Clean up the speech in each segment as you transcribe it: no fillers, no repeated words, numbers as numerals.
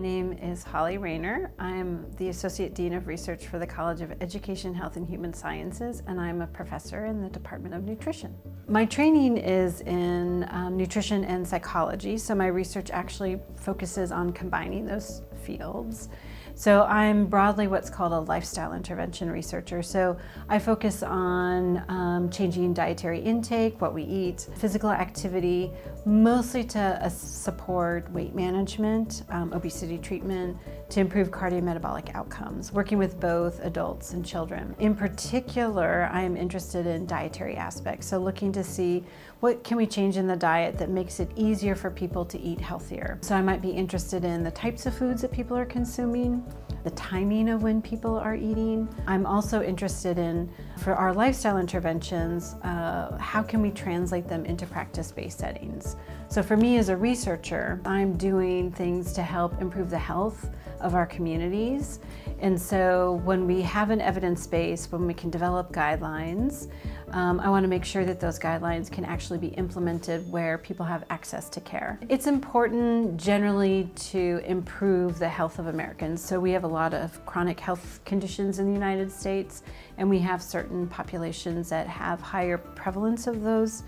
name is Hollie Raynor. I'm the Associate Dean of Research for the College of Education, Health, and Human Sciences, and I'm a professor in the Department of Nutrition. My training is in nutrition and psychology, so my research actually focuses on combining those fields. So I'm broadly what's called a lifestyle intervention researcher. So I focus on changing dietary intake, what we eat, physical activity, mostly to support weight management, obesity treatment, to improve cardiometabolic outcomes, working with both adults and children. In particular, I am interested in dietary aspects, so looking to see what can we change in the diet that makes it easier for people to eat healthier. So I might be interested in the types of foods that people are consuming, the timing of when people are eating. I'm also interested in, for our lifestyle interventions, how can we translate them into practice-based settings? So for me as a researcher, I'm doing things to help improve the health of our communities. And so when we have an evidence base, when we can develop guidelines, I want to make sure that those guidelines can actually be implemented where people have access to care. It's important generally to improve the health of Americans. So we have a lot of chronic health conditions in the United States, and we have certain populations that have higher prevalence of those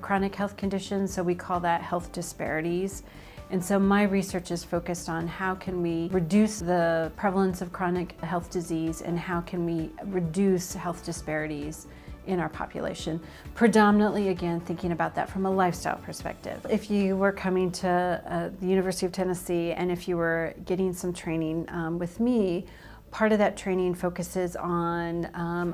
chronic health conditions, so we call that health disparities. And so my research is focused on how can we reduce the prevalence of chronic health disease and how can we reduce health disparities in our population. Predominantly, again, thinking about that from a lifestyle perspective. If you were coming to the University of Tennessee and if you were getting some training with me, part of that training focuses on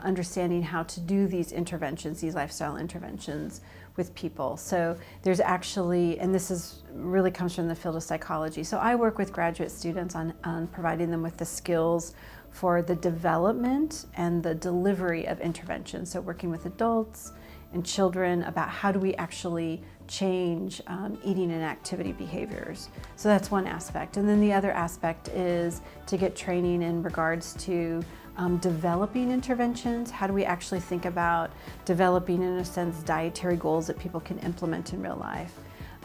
understanding how to do these interventions, these lifestyle interventions with people. So there's actually, and this is really comes from the field of psychology, so I work with graduate students on providing them with the skills for the development and the delivery of interventions. So working with adults and children about how do we actually change eating and activity behaviors. So that's one aspect. And then the other aspect is to get training in regards to developing interventions. How do we actually think about developing, in a sense, dietary goals that people can implement in real life?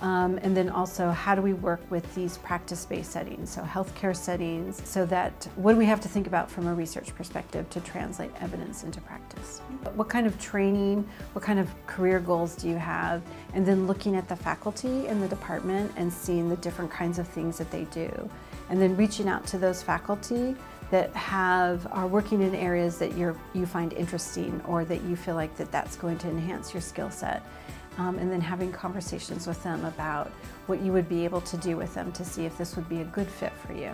And then also, how do we work with these practice-based settings, so healthcare settings, so that what do we have to think about from a research perspective to translate evidence into practice? What kind of training, what kind of career goals do you have? And then looking at the faculty in the department and seeing the different kinds of things that they do. And then reaching out to those faculty that are working in areas that you find interesting or that you feel like that's going to enhance your skill set. And then having conversations with them about what you would be able to do with them to see if this would be a good fit for you.